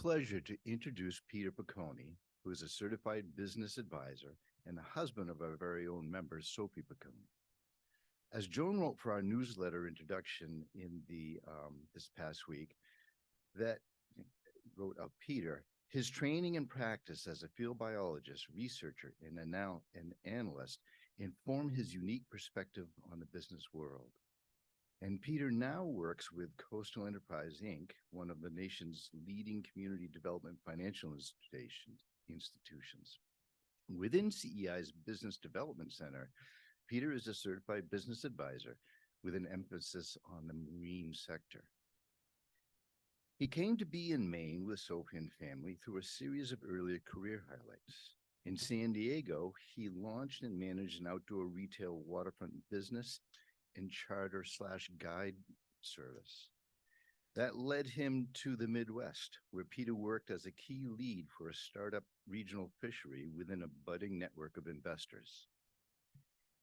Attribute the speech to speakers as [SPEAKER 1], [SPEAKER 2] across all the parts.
[SPEAKER 1] pleasure to introduce Peter Peconi, who is a certified business advisor and the husband of our very own member, Sophie Peconi. As Joan wrote for our newsletter introduction in the this past week, that wrote of Peter, his training and practice as a field biologist, researcher, and an analyst inform his unique perspective on the business world. And Peter now works with Coastal Enterprise, Inc., one of the nation's leading community development financial institutions. Within CEI's Business Development Center, Peter is a certified business advisor with an emphasis on the marine sector. He came to be in Maine with Sophie and family through a series of earlier career highlights. In San Diego, he launched and managed an outdoor retail waterfront business and charter/guide service. That led him to the Midwest, where Peter worked as a key lead for a startup regional fishery within a budding network of investors.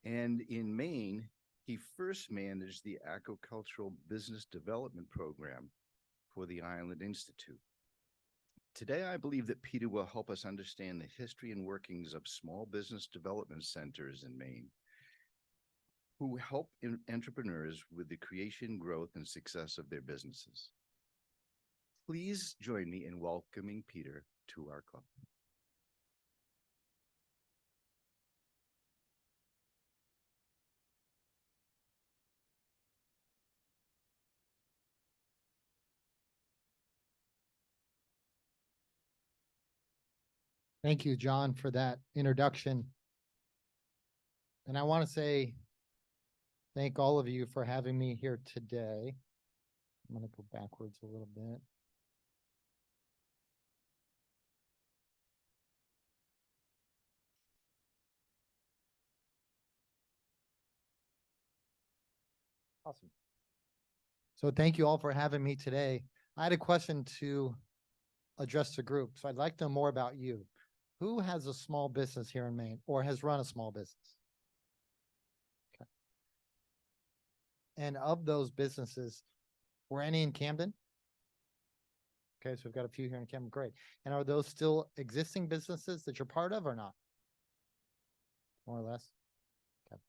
[SPEAKER 1] And in Maine, he first managed the aquacultural business development program for the Island Institute. Today, I believe that Peter will help us understand the history and workings of small business development centers in Maine, who help entrepreneurs with the creation, growth, and success of their businesses. Please join me in welcoming Peter to our club.
[SPEAKER 2] Thank you, John, for that introduction. And I want to say thank all of you for having me here today. I'm going to go backwards a little bit. Awesome. So thank you all for having me today. I had a question to address the group. So I'd like to know more about you. Who has a small business here in Maine or has run a small business? Okay. And of those businesses, were any in Camden? Okay, so we've got a few here in Camden. Great. And are those still existing businesses that you're part of or not? More or less? Okay.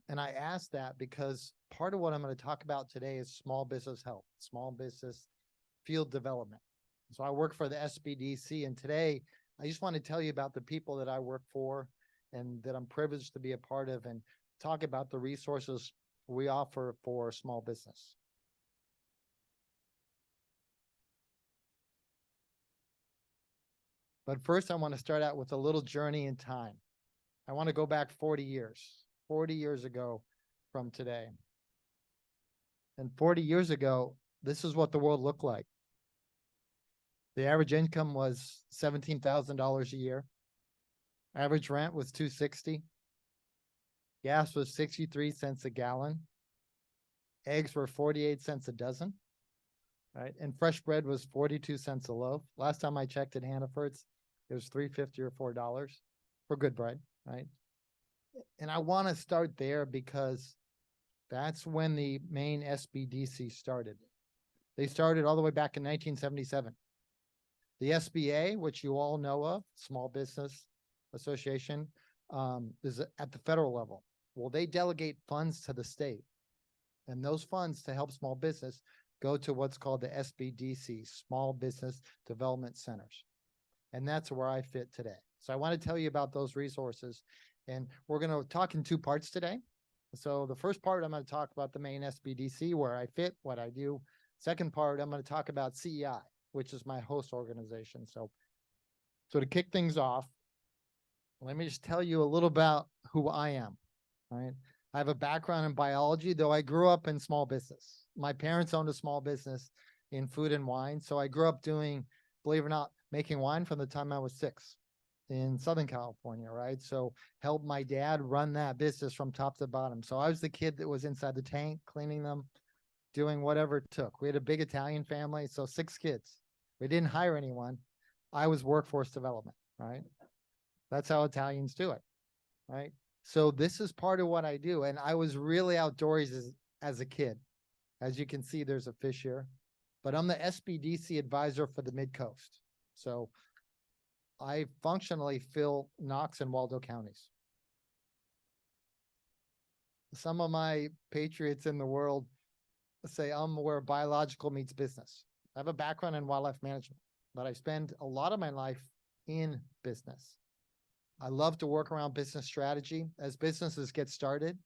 [SPEAKER 2] And I asked that because part of what I'm going to talk about today is small business help, small business field development. So I work for the SBDC, and today I just want to tell you about the people that I work for and that I'm privileged to be a part of, and talk about the resources we offer for small business. But first, I want to start out with a little journey in time. I want to go back 40 years ago from today. And 40 years ago, this is what the world looked like. The average income was $17,000 a year. Average rent was $260. Gas was 63 cents a gallon. Eggs were 48 cents a dozen. Right? And fresh bread was 42 cents a loaf. Last time I checked at Hannaford's, it was $3.50 or $4 for good bread, right? And I want to start there because that's when the Maine SBDC started. They started all the way back in 1977. The SBA, which you all know of, Small Business Association, is at the federal level. Well, they delegate funds to the state. And those funds to help small business go to what's called the SBDC, Small Business Development Centers. And that's where I fit today. So I want to tell you about those resources. And we're going to talk in two parts today. So the first part, I'm going to talk about the Maine SBDC, where I fit, what I do. Second part, I'm going to talk about CEI, which is my host organization. So to kick things off, let me just tell you a little about who I am, right? I have a background in biology, though I grew up in small business. My parents owned a small business in food and wine. So I grew up doing, believe it or not, making wine from the time I was 6 in Southern California, right? So helped my dad run that business from top to bottom. So I was the kid that was inside the tank, cleaning them, doing whatever it took. We had a big Italian family, so 6 kids. We didn't hire anyone. I was workforce development, right? That's how Italians do it, right? So this is part of what I do. And I was really outdoors as a kid. As you can see, there's a fish here. but I'm the SBDC advisor for the Mid-Coast. So I functionally fill Knox and Waldo counties. Some of my patriots in the world say I'm where biological meets business. I have a background in wildlife management, but I spend a lot of my life in business. I love to work around business strategy as businesses get started,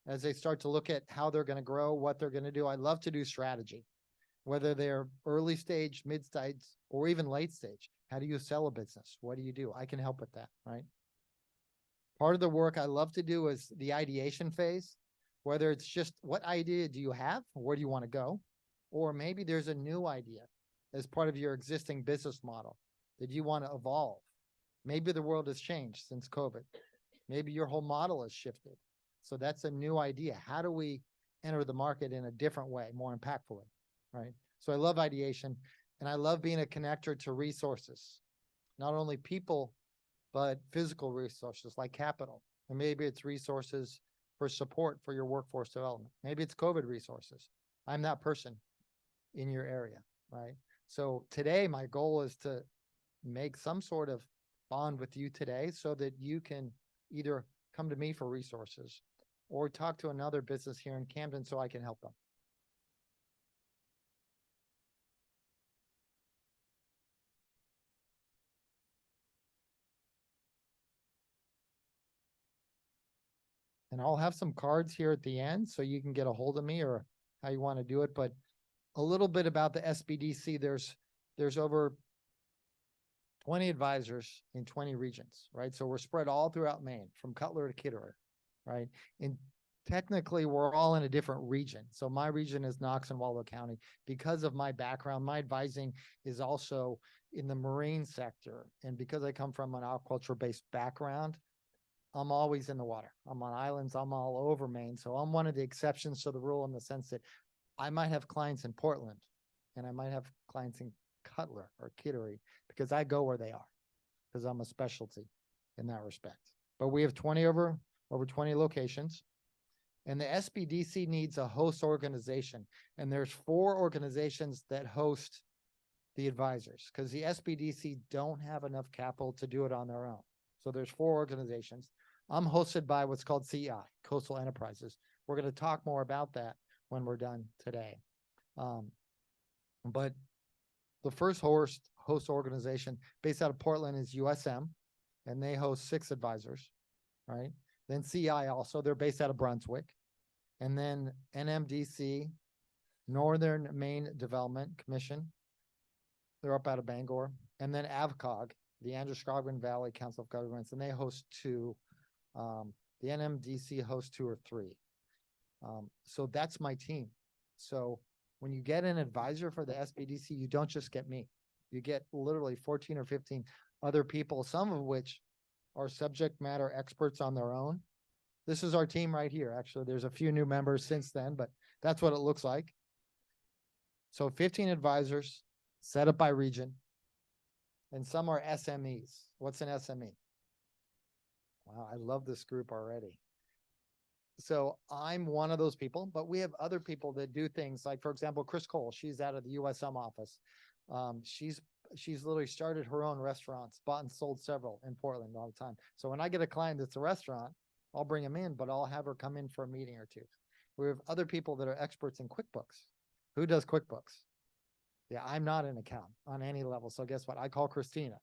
[SPEAKER 2] as they start to look at how they're going to grow, what they're going to do. I love to do strategy, whether they're early stage, mid stage, or even late stage. How do you sell a business? What do you do? I can help with that, right? Part of the work I love to do is the ideation phase, whether it's just what idea do you have? Where do you want to go? Or maybe there's a new idea as part of your existing business model that you want to evolve. Maybe the world has changed since COVID. Maybe your whole model has shifted. So that's a new idea. How do we enter the market in a different way, more impactfully, right? So I love ideation, and I love being a connector to resources, not only people, but physical resources like capital. And maybe it's resources for support for your workforce development. Maybe it's COVID resources. I'm that person in your area, right? So today, my goal is to make some sort of bond with you today so that you can either come to me for resources or talk to another business here in Camden so I can help them. And I'll have some cards here at the end so you can get a hold of me or how you want to do it. But a little bit about the SBDC, there's over 20 advisors in 20 regions, right? So we're spread all throughout Maine, from Cutler to Kittery, right? And technically, we're all in a different region. So my region is Knox and Waldo County. Because of my background, my advising is also in the marine sector. And because I come from an aquaculture-based background, I'm always in the water. I'm on islands. I'm all over Maine. So I'm one of the exceptions to the rule in the sense that I might have clients in Portland and I might have clients in Cutler or Kittery because I go where they are because I'm a specialty in that respect. But we have over 20 locations, and the SBDC needs a host organization. And there's 4 organizations that host the advisors because the SBDC don't have enough capital to do it on their own. So there's 4 organizations. I'm hosted by what's called CEI, Coastal Enterprises. We're going to talk more about that when we're done today. But the first host organization based out of Portland is USM, and they host 6 advisors, right? Then CEI also, they're based out of Brunswick. And then NMDC, Northern Maine Development Commission, they're up out of Bangor. And then AVCOG, the Androscoggin Valley Council of Governments, and they host 2. The NMDC hosts 2 or 3. So that's my team. So when you get an advisor for the SBDC, you don't just get me. You get literally 14 or 15 other people, some of which are subject matter experts on their own. This is our team right here. Actually, there's a few new members since then, but that's what it looks like. So 15 advisors set up by region, and some are SMEs. What's an SME? Wow, I love this group already. So I'm one of those people, but we have other people that do things like, for example, Chris Cole, she's out of the USM office. She's literally started her own restaurants, bought and sold several in Portland all the time. So when I get a client that's a restaurant, I'll bring them in, but I'll have her come in for a meeting or 2. We have other people that are experts in QuickBooks. Who does QuickBooks? Yeah, I'm not an accountant on any level. So guess what? I call Christina,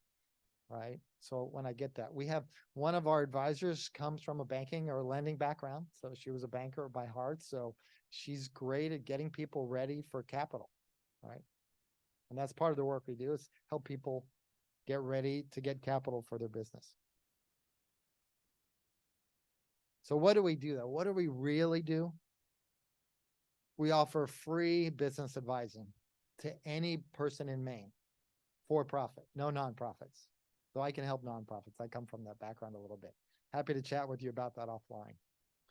[SPEAKER 2] right? So when I get that, we have one of our advisors comes from a banking or lending background. So she was a banker by heart. So she's great at getting people ready for capital, right? And that's part of the work we do is help people get ready to get capital for their business. So what do we do though? What do we really do? We offer free business advising to any person in Maine, for profit, no nonprofits. Though I can help nonprofits. I come from that background a little bit. Happy to chat with you about that offline.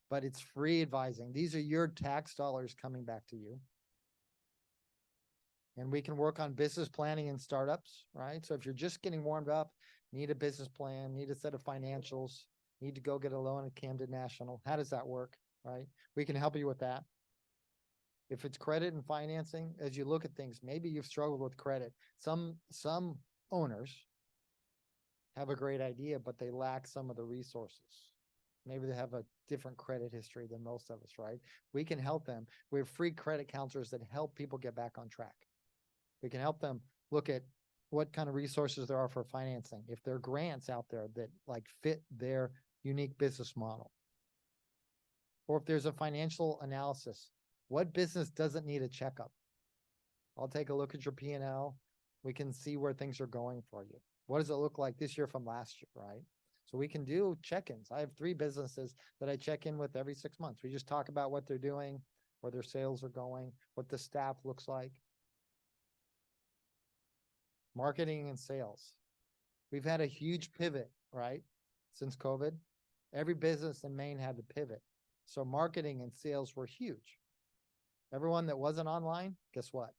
[SPEAKER 2] But it's free advising. These are your tax dollars coming back to you. And we can work on business planning and startups, right? So if you're just getting warmed up, need a business plan, need a set of financials, need to go get a loan at Camden National. How does that work, right? We can help you with that. If it's credit and financing, as you look at things, maybe you've struggled with credit. Some owners have a great idea, but they lack some of the resources. Maybe they have a different credit history than most of us, right? We can help them. We have free credit counselors that help people get back on track. We can help them look at what kind of resources there are for financing. If there are grants out there that like fit their unique business model. Or if there's a financial analysis, what business doesn't need a checkup? I'll take a look at your P&L. We can see where things are going for you. What does it look like this year from last year, right? So we can do check-ins. I have 3 businesses that I check in with every 6 months. We just talk about what they're doing, where their sales are going, what the staff looks like. Marketing and sales. We've had a huge pivot, right? Since COVID, every business in Maine had to pivot. So marketing and sales were huge. Everyone that wasn't online, guess what?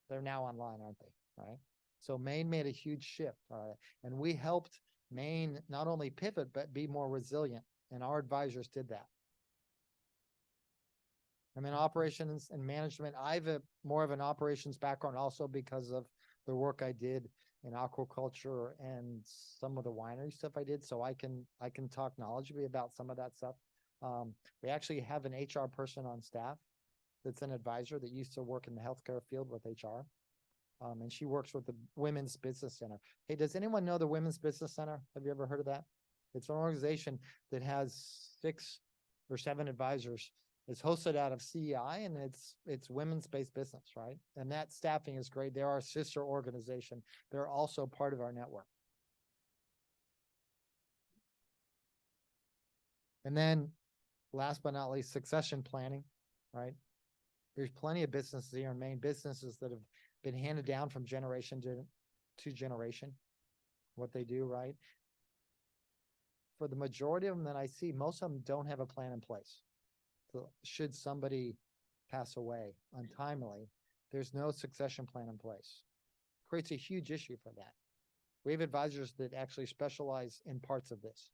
[SPEAKER 2] They're now online, aren't they? Right? So Maine made a huge shift. And we helped Maine not only pivot, but be more resilient. And our advisors did that. I'm in operations and management. I've more of an operations background also because of the work I did in aquaculture and some of the winery stuff I did. So I can talk knowledgeably about some of that stuff. We actually have an HR person on staff that's an advisor that used to work in the healthcare field with HR. And she works with the Women's Business Center. Hey, does anyone know the Women's Business Center? Have you ever heard of that? It's an organization that has 6 or 7 advisors. It's hosted out of CEI, and it's women's-based business, right? And that staffing is great. They're our sister organization. They're also part of our network. And then last but not least, succession planning, right? There's plenty of businesses here in Maine, businesses that have been handed down from generation to generation, what they do, right? For the majority of them that I see, most of them don't have a plan in place. So should somebody pass away untimely, there's no succession plan in place. Creates a huge issue for that. We have advisors that actually specialize in parts of this.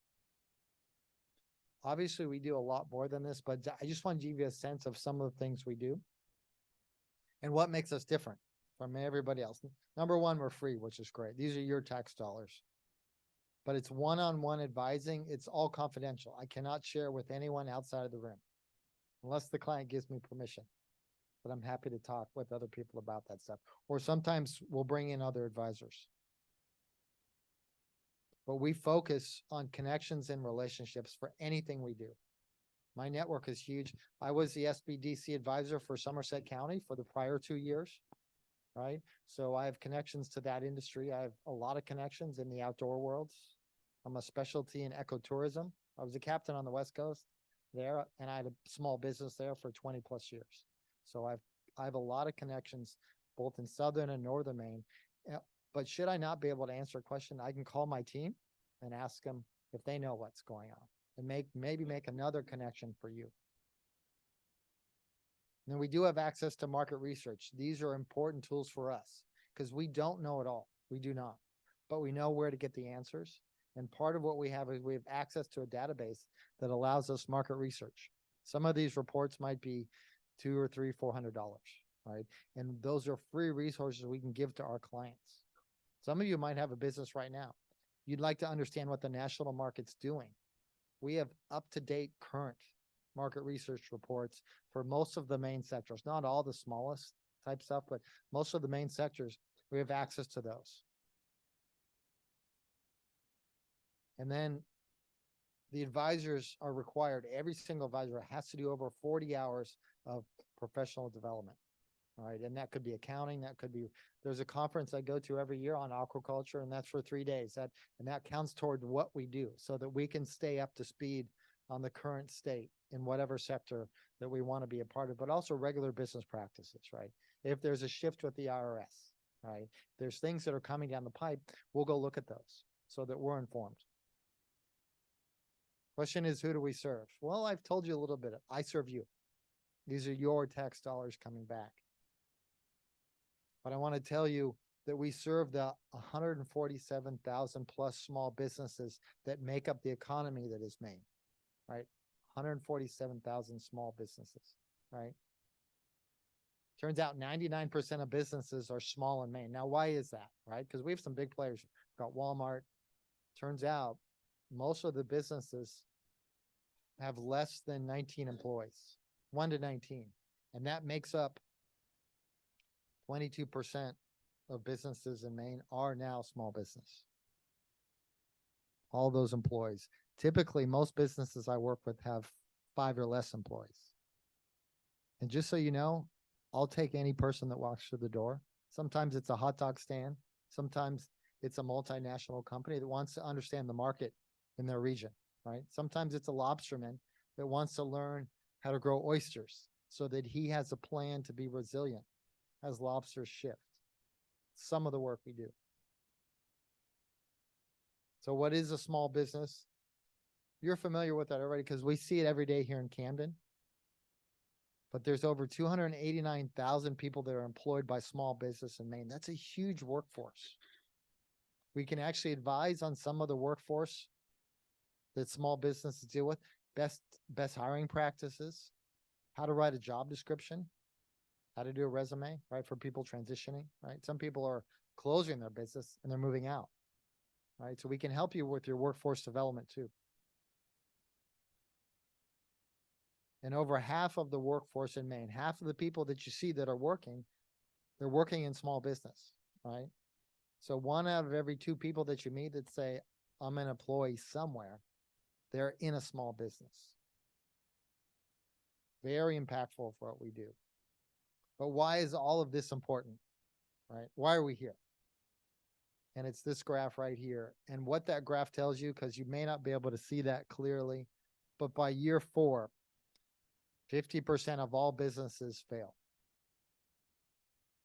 [SPEAKER 2] Obviously, we do a lot more than this, but I just want to give you a sense of some of the things we do and what makes us different from everybody else. Number one, we're free, which is great. These are your tax dollars. But it's one-on-one advising. It's all confidential. I cannot share with anyone outside of the room unless the client gives me permission. But I'm happy to talk with other people about that stuff. Or sometimes we'll bring in other advisors. But we focus on connections and relationships for anything we do. My network is huge. I was the SBDC advisor for Somerset County for the prior 2 years, right? So I have connections to that industry. I have a lot of connections in the outdoor worlds. I'm a specialty in ecotourism. I was a captain on the West Coast there, and I had a small business there for 20 plus years. So I have a lot of connections both in southern and northern Maine. But should I not be able to answer a question, I can call my team and ask them if they know what's going on and maybe make another connection for you. And then we do have access to market research. These are important tools for us because we don't know it all. We do not, but we know where to get the answers. And part of what we have is we have access to a database that allows us market research. Some of these reports might be $200 or $300, $400, right? And those are free resources we can give to our clients. Some of you might have a business right now. You'd like to understand what the national market's doing. We have up-to-date current market research reports for most of the main sectors, not all the smallest type stuff, but most of the main sectors, we have access to those. And then the advisors are required, every single advisor has to do over 40 hours of professional development. All right. And that could be accounting. That could be, there's a conference I go to every year on aquaculture, and that's for 3 days. And that counts toward what we do so that we can stay up to speed on the current state in whatever sector that we want to be a part of, but also regular business practices, right? If there's a shift with the IRS, right? There's things that are coming down the pipe, we'll go look at those so that we're informed. Question is, who do we serve? Well, I've told you a little bit. I serve you. These are your tax dollars coming back. But I want to tell you that we serve the 147,000 plus small businesses that make up the economy that is Maine, right? 147,000 small businesses, right? Turns out 99% of businesses are small in Maine. Now, why is that, right? Because we have some big players. We've got Walmart. Turns out most of the businesses have less than 19 employees, 1 to 19. And that makes up 22% of businesses in Maine are now small business. All those employees. Typically, most businesses I work with have 5 or less employees. And just so you know, I'll take any person that walks through the door. Sometimes it's a hot dog stand. Sometimes it's a multinational company that wants to understand the market in their region, right? Sometimes it's a lobsterman that wants to learn how to grow oysters so that he has a plan to be resilient as lobsters shift. Some of the work we do. So what is a small business? You're familiar with that already because we see it every day here in Camden. But there's over 289,000 people that are employed by small business in Maine. That's a huge workforce. We can actually advise on some of the workforce that small businesses deal with, best hiring practices, how to write a job description, how to do a resume, right, for people transitioning, right? Some people are closing their business and they're moving out, right? So we can help you with your workforce development too. And over half of the workforce in Maine, half of the people that you see that are working, they're working in small business, right? So 1 out of every 2 people that you meet that say, I'm an employee somewhere, they're in a small business. Very impactful for what we do. But why is all of this important, right? Why are we here? And it's this graph right here. And what that graph tells you, because you may not be able to see that clearly, but by year 4, 50% of all businesses fail.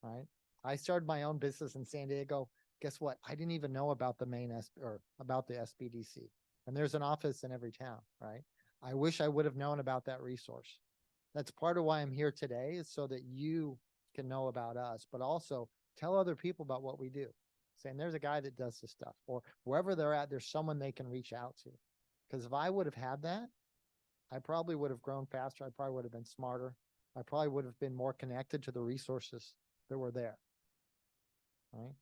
[SPEAKER 2] Right? I started my own business in San Diego. Guess what? I didn't even know about the Maine about the SBDC. And there's an office in every town, right? I wish I would have known about that resource. That's part of why I'm here today, is so that you can know about us, but also tell other people about what we do. Saying there's a guy that does this stuff, or wherever they're at, there's someone they can reach out to. Because if I would have had that, I probably would have grown faster. I probably would have been smarter. I probably would have been more connected to the resources that were there. Right?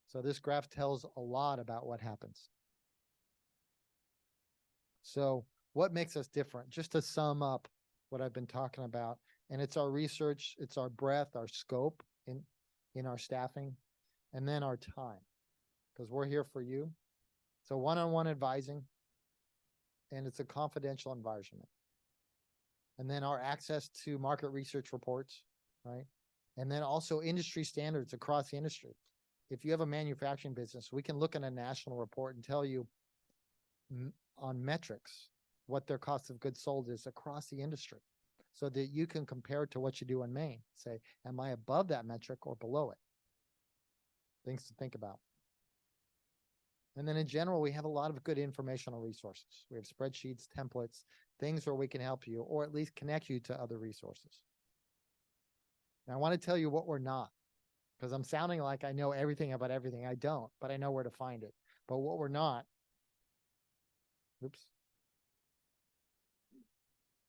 [SPEAKER 2] So this graph tells a lot about what happens. So what makes us different? Just to sum up what I've been talking about, and it's our research, it's our breadth, our scope in our staffing, and then our time, because we're here for you. So one-on-one advising, and it's a confidential environment. And then our access to market research reports, right? And then also industry standards across the industry. If you have a manufacturing business, we can look at a national report and tell you on metrics what their cost of goods sold is across the industry, so that you can compare it to what you do in Maine. Say, am I above that metric or below it? Things to think about. And then in general, we have a lot of good informational resources. We have spreadsheets, templates, things where we can help you, or at least connect you to other resources. Now, I want to tell you what we're not, because I'm sounding like I know everything about everything. I don't, but I know where to find it. But what we're not,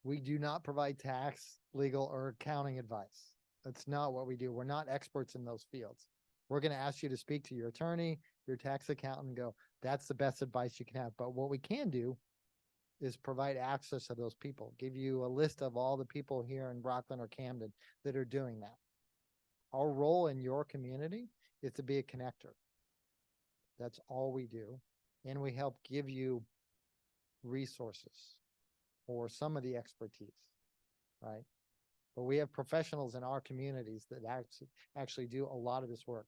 [SPEAKER 2] we do not provide tax, legal, or accounting advice. That's not what we do. We're not experts in those fields. We're going to ask you to speak to your attorney, your tax accountant, and go, that's the best advice you can have. But what we can do is provide access to those people, give you a list of all the people here in Rockland or Camden that are doing that. Our role in your community is to be a connector. That's all we do. And we help give you resources or some of the expertise, right? But we have professionals in our communities that actually do a lot of this work.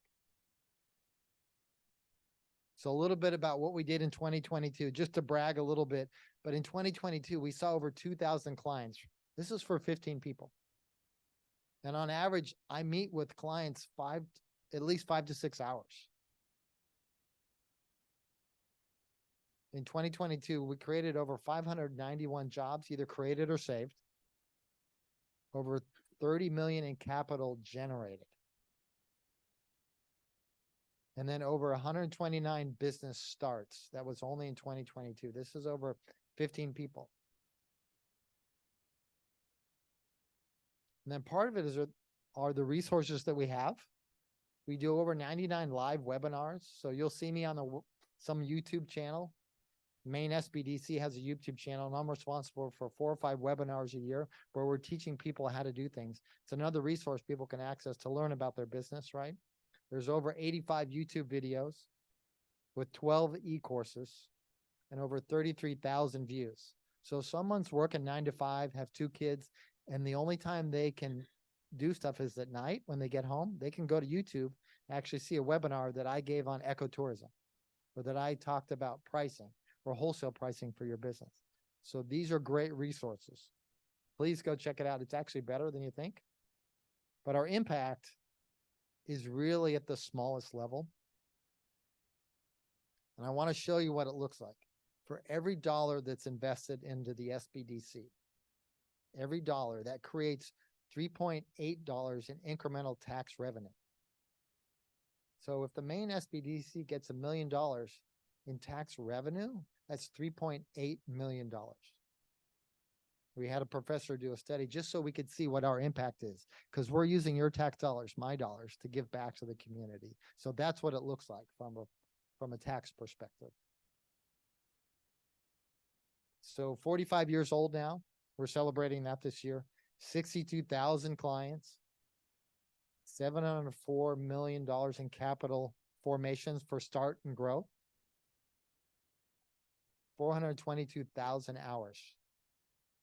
[SPEAKER 2] So a little bit about what we did in 2022, just to brag a little bit. But in 2022, we saw over 2,000 clients. This is for 15 people. And on average, I meet with clients at least 5 to 6 hours. In 2022, we created over 591 jobs, either created or saved. Over 30 million in capital generated. And then over 129 business starts. That was only in 2022. This is over 15 people. And then part of it is are the resources that we have. We do over 99 live webinars. So you'll see me on some YouTube channel. Maine SBDC has a YouTube channel, and I'm responsible for 4 or 5 webinars a year where we're teaching people how to do things. It's another resource people can access to learn about their business, right? There's over 85 YouTube videos with 12 e-courses and over 33,000 views. So someone's working 9 to 5, have 2 kids, and the only time they can do stuff is at night when they get home. They can go to YouTube and actually see a webinar that I gave on ecotourism, or that I talked about pricing or wholesale pricing for your business. So these are great resources. Please go check it out. It's actually better than you think. But our impact is really at the smallest level. And I want to show you what it looks like. For every dollar that's invested into the SBDC, every dollar that creates $3.8 in incremental tax revenue. So if the Maine SBDC gets $1 million in tax revenue, that's $3.8 million. We had a professor do a study just so we could see what our impact is, because we're using your tax dollars, my dollars, to give back to the community. So that's what it looks like from a tax perspective. So 45 years old now. We're celebrating that this year. 62,000 clients, $704 million in capital formations for start and grow, 422,000 hours.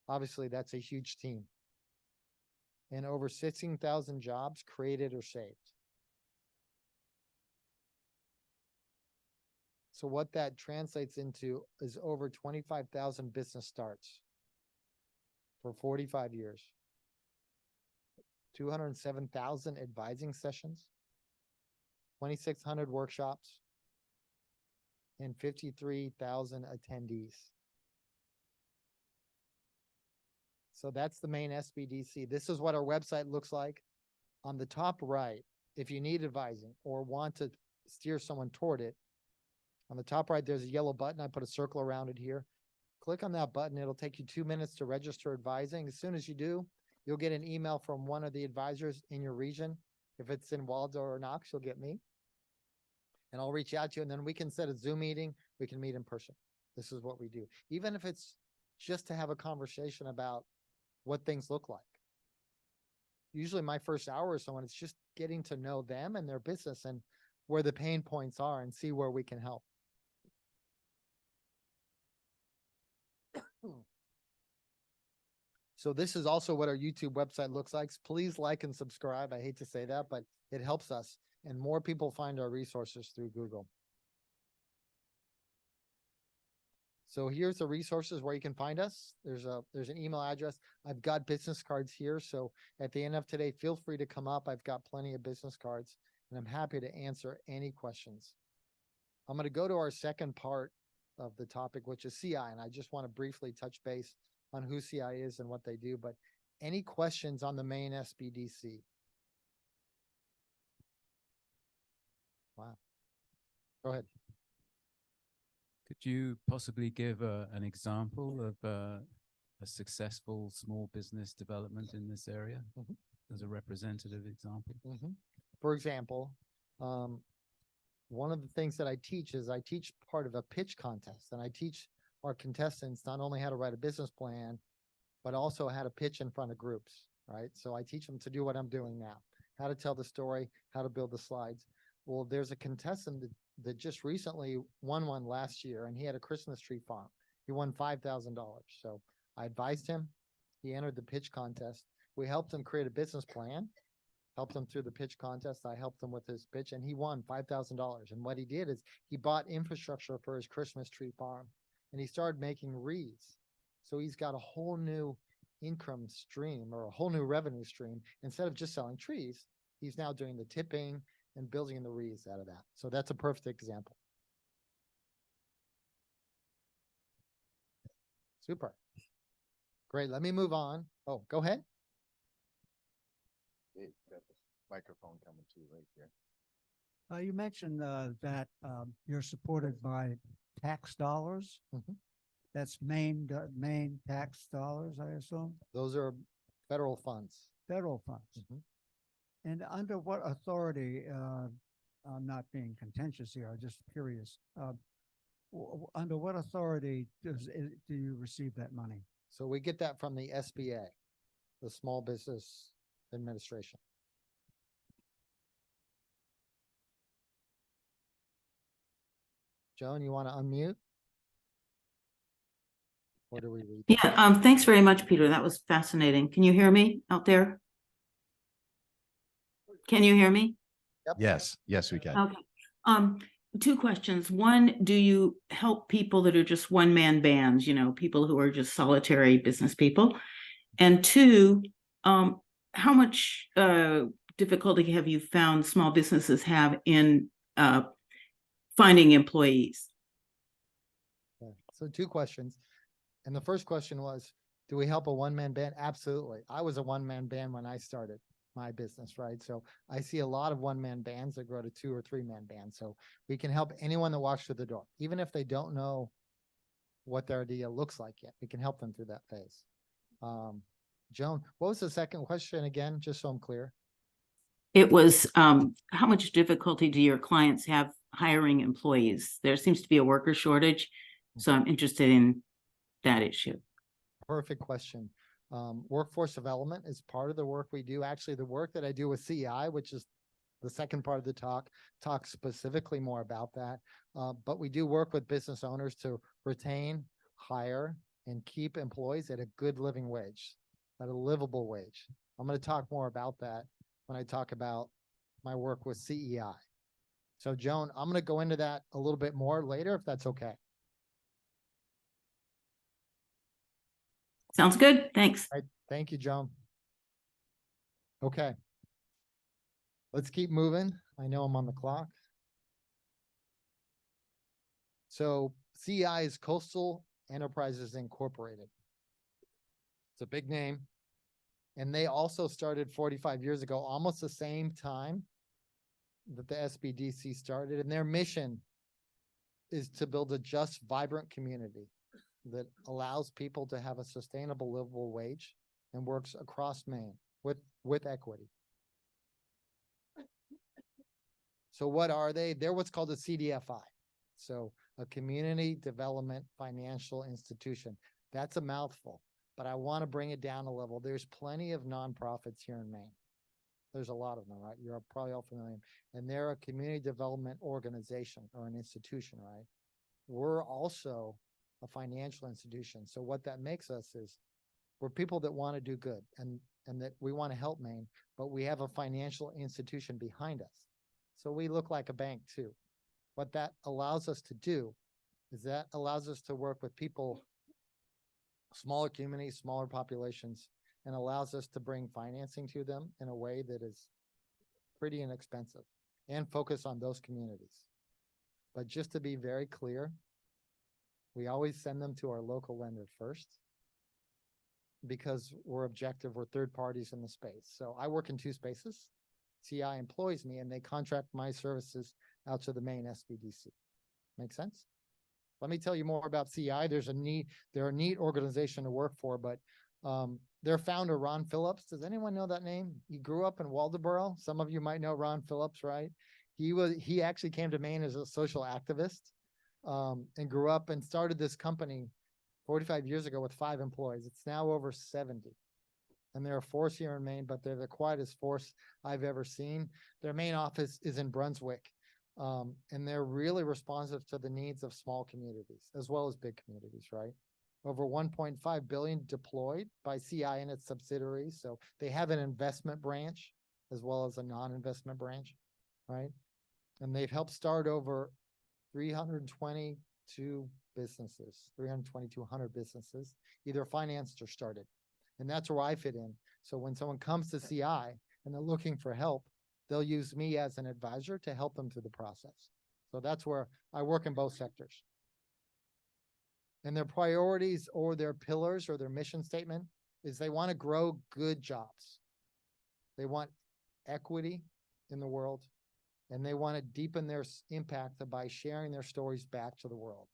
[SPEAKER 2] Obviously, that's a huge team. And over 16,000 jobs created or saved. So what that translates into is over 25,000 business starts for 45 years. 207,000 advising sessions, 2,600 workshops, and 53,000 attendees. So that's the Maine SBDC. This is what our website looks like. On the top right, if you need advising or want to steer someone toward it, on the top right, there's a yellow button. I put a circle around it here. Click on that button. It'll take you 2 minutes to register advising. As soon as you do, you'll get an email from one of the advisors in your region. If it's in Waldorf or Knox, you'll get me. And I'll reach out to you, and then we can set a Zoom meeting. We can meet in person. This is what we do. Even if it's just to have a conversation about what things look like. Usually my first hour or so, and it's just getting to know them and their business and where the pain points are and see where we can help. So this is also what our YouTube website looks like. Please like and subscribe. I hate to say that, but it helps us, and more people find our resources through Google. So here's the resources where you can find us. There's an email address. I've got business cards here. So at the end of today, feel free to come up. I've got plenty of business cards, and I'm happy to answer any questions. I'm going to go to our second part of the topic, which is CI. And I just want to briefly touch base on who CI is and what they do. But any questions on the Maine SBDC? Wow. Go ahead.
[SPEAKER 3] Could you possibly give an example of a successful small business development in this area as a representative example?
[SPEAKER 2] For example, one of the things that I teach is I teach part of a pitch contest, and I teach our contestants not only how to write a business plan, but also how to pitch in front of groups, right? So I teach them to do what I'm doing now, how to tell the story, how to build the slides. Well, there's a contestant that just recently won one last year, and he had a Christmas tree farm. He won $5,000. So I advised him. He entered the pitch contest. We helped him create a business plan, helped him through the pitch contest. I helped him with his pitch, and he won $5,000. And what he did is he bought infrastructure for his Christmas tree farm, and he started making wreaths. So he's got a whole new income stream, or a whole new revenue stream. Instead of just selling trees, he's now doing the tipping and building the wreaths out of that. So that's a perfect example. Super. Great. Let me move on. Oh, go ahead.
[SPEAKER 1] Got the microphone coming too late here.
[SPEAKER 4] You mentioned that you're supported by tax dollars. That's Maine tax dollars, I assume,
[SPEAKER 2] Those are federal funds.
[SPEAKER 4] federal funds. And under what authority, I'm not being contentious here, I'm just curious. Under what authority do you receive that money?
[SPEAKER 2] So we get that from the SBA, the Small Business Administration. Joan, you want to unmute? Or do we read?
[SPEAKER 5] Yeah, thanks very much, Peter. That was fascinating. Can you hear me out there? Can you hear me?
[SPEAKER 1] Yes, yes, we can.
[SPEAKER 5] Okay. Two questions. One, do you help people that are just one-man bands, you know, people who are just solitary business people? And two, how much difficulty have you found small businesses have in finding employees?
[SPEAKER 2] Okay, so two questions. And the first question was, do we help a one-man band? Absolutely. I was a one-man band when I started my business, right? So I see a lot of one-man bands that grow to 2 or 3-man bands. So we can help anyone that walks through the door, even if they don't know what their idea looks like yet. We can help them through that phase. Joan, what was the second question again, just so I'm clear?
[SPEAKER 5] It was, how much difficulty do your clients have hiring employees? There seems to be a worker shortage, so I'm interested in that issue.
[SPEAKER 2] Perfect question. Workforce development is part of the work we do. Actually, the work that I do with CEI, which is the second part of the talk, talks specifically more about that. But we do work with business owners to retain, hire, and keep employees at a good living wage, at a livable wage. I'm going to talk more about that when I talk about my work with CEI. So Joan, I'm going to go into that a little bit more later, if that's okay.
[SPEAKER 5] Sounds good. Thanks.
[SPEAKER 2] All right. Thank you, Joan. Okay. Let's keep moving. I know I'm on the clock. So CEI is Coastal Enterprises Incorporated. It's a big name. And they also started 45 years ago, almost the same time that the SBDC started. And their mission is to build a just, vibrant community that allows people to have a sustainable, livable wage and works across Maine with equity. So what are they? They're what's called a CDFI. So a community development financial institution. That's a mouthful, but I want to bring it down a level. There's plenty of nonprofits here in Maine. There's a lot of them, right? You're probably all familiar. And they're a community development organization or an institution, right? We're also a financial institution. So what that makes us is we're people that want to do good and that we want to help Maine, but we have a financial institution behind us. So we look like a bank too. What that allows us to do is that allows us to work with people, smaller communities, smaller populations, and allows us to bring financing to them in a way that is pretty inexpensive and focus on those communities. But just to be very clear, we always send them to our local lender first because we're objective, we're third parties in the space. So I work in 2 spaces. CI employs me and they contract my services out to the Maine SBDC. Make sense? Let me tell you more about CI. They're a neat organization to work for, but their founder, Ron Phillips, does anyone know that name? He grew up in Waldoboro. Some of you might know Ron Phillips, right? He actually came to Maine as a social activist and grew up and started this company 45 years ago with 5 employees. It's now over 70. And they're a force here in Maine, but they're the quietest force I've ever seen. Their main office is in Brunswick. And they're really responsive to the needs of small communities as well as big communities, right? Over 1.5 billion deployed by CI and its subsidiaries. So they have an investment branch as well as a non-investment branch, right? And they've helped start over 322 businesses, 3,200 businesses, either financed or started. And that's where I fit in. So when someone comes to CI and they're looking for help, they'll use me as an advisor to help them through the process. So that's where I work in both sectors. And their priorities or their pillars or their mission statement is they want to grow good jobs. They want equity in the world, and they want to deepen their impact by sharing their stories back to the world.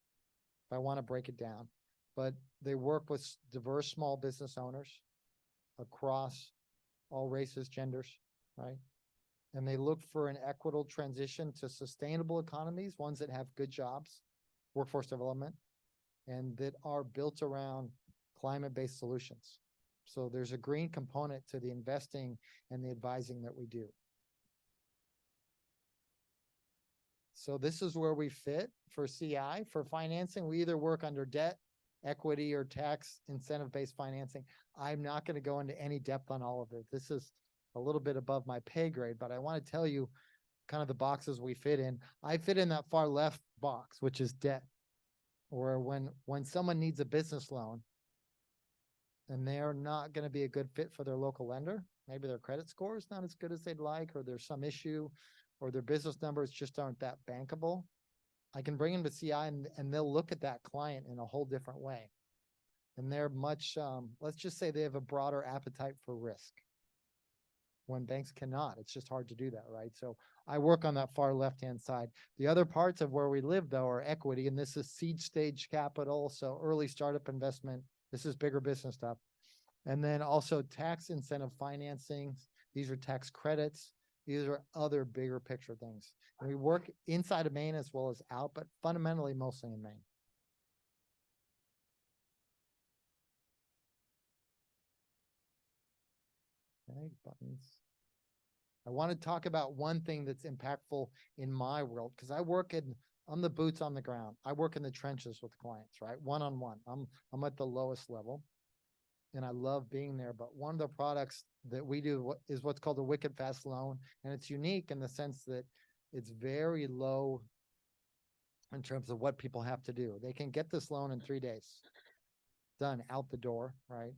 [SPEAKER 2] If I want to break it down, but they work with diverse small business owners across all races, genders, right? and they look for an equitable transition to sustainable economies, ones that have good jobs, workforce development, and that are built around climate-based solutions. So there's a green component to the investing and the advising that we do. So this is where we fit for CI. For financing, we either work under debt, equity, or tax incentive-based financing. I'm not going to go into any depth on all of it. This is a little bit above my pay grade, but I want to tell you kind of the boxes we fit in. I fit in that far left box, which is debt. Or when someone needs a business loan and they're not going to be a good fit for their local lender, maybe their credit score is not as good as they'd like, or there's some issue, or their business numbers just aren't that bankable, I can bring them to CI and they'll look at that client in a whole different way. And they're much, let's just say they have a broader appetite for risk. When banks cannot, it's just hard to do that, right? So I work on that far left-hand side. The other parts of where we live, though, are equity, and this is seed stage capital, so early startup investment. This is bigger business stuff. And then also tax incentive financing. These are tax credits. These are other bigger picture things. And we work inside of Maine as well as out, but fundamentally mostly in Maine. Okay, buttons. I want to talk about one thing that's impactful in my world, because I'm the boots on the ground. I work in the trenches with clients, right? One-on-one. I'm at the lowest level and I love being there. But one of the products that we do is what's called a Wicked Fast loan. And it's unique in the sense that it's very low in terms of what people have to do. They can get this loan in 3 days. Done, out the door, right?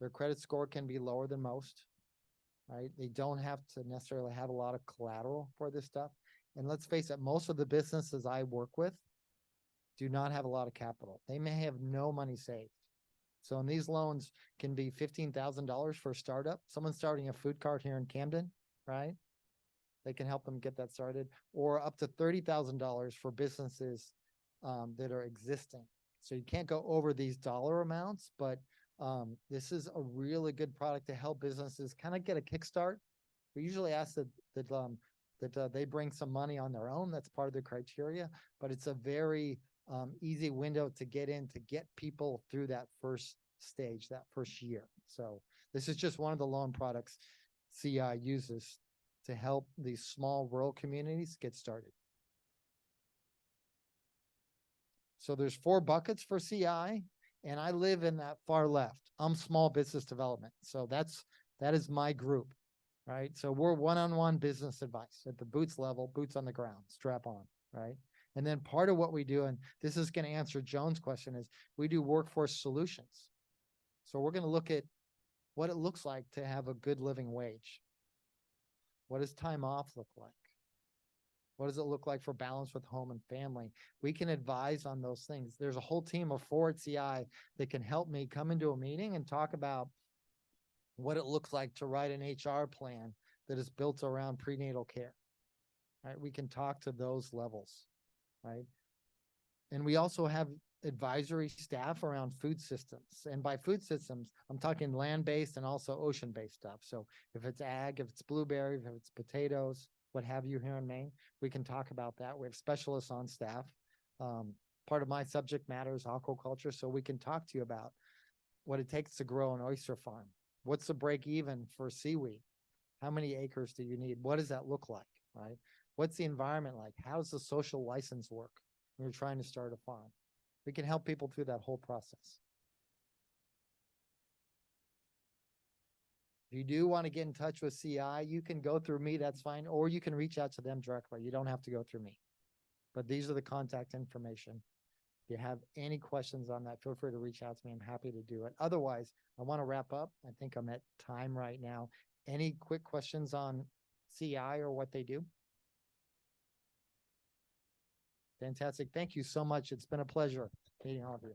[SPEAKER 2] Their credit score can be lower than most. Right? They don't have to necessarily have a lot of collateral for this stuff. And let's face it, most of the businesses I work with do not have a lot of capital. They may have no money saved. So in these loans can be $15,000 for a startup. Someone starting a food cart here in Camden, right? They can help them get that started, or up to $30,000 for businesses that are existing. So you can't go over these dollar amounts, but this is a really good product to help businesses kind of get a kickstart. We usually ask that they bring some money on their own. That's part of the criteria, but it's a very easy window to get in, to get people through that first stage, that first year. So this is just one of the loan products CI uses to help these small rural communities get started. So there's 4 buckets for CI. And I live in that far left. I'm small business development. So that is my group, right? So we're one-on-one business advice at the boots level, boots on the ground, strap on, right? And then part of what we do, and this is going to answer Joan's question, is we do workforce solutions. So we're going to look at what it looks like to have a good living wage. What does time off look like? What does it look like for balance with home and family? We can advise on those things. There's a whole team of 4 at CI that can help me come into a meeting and talk about what it looks like to write an HR plan that is built around prenatal care, right? We can talk to those levels, right? And we also have advisory staff around food systems. And by food systems, I'm talking land-based and also ocean-based stuff. So if it's ag, if it's blueberries, if it's potatoes, what have you here in Maine, we can talk about that. We have specialists on staff. Part of my subject matter is aquaculture, so we can talk to you about what it takes to grow an oyster farm. What's the break even for seaweed? How many acres do you need? What does that look like, right? What's the environment like? How does the social license work when you're trying to start a farm? We can help people through that whole process. If you do want to get in touch with CI, you can go through me, that's fine, or you can reach out to them directly. You don't have to go through me. But these are the contact information. If you have any questions on that, feel free to reach out to me. I'm happy to do it. Otherwise, I want to wrap up. I think I'm at time right now. Any quick questions on CI or what they do? Fantastic. Thank you so much. It's been a pleasure meeting all of you.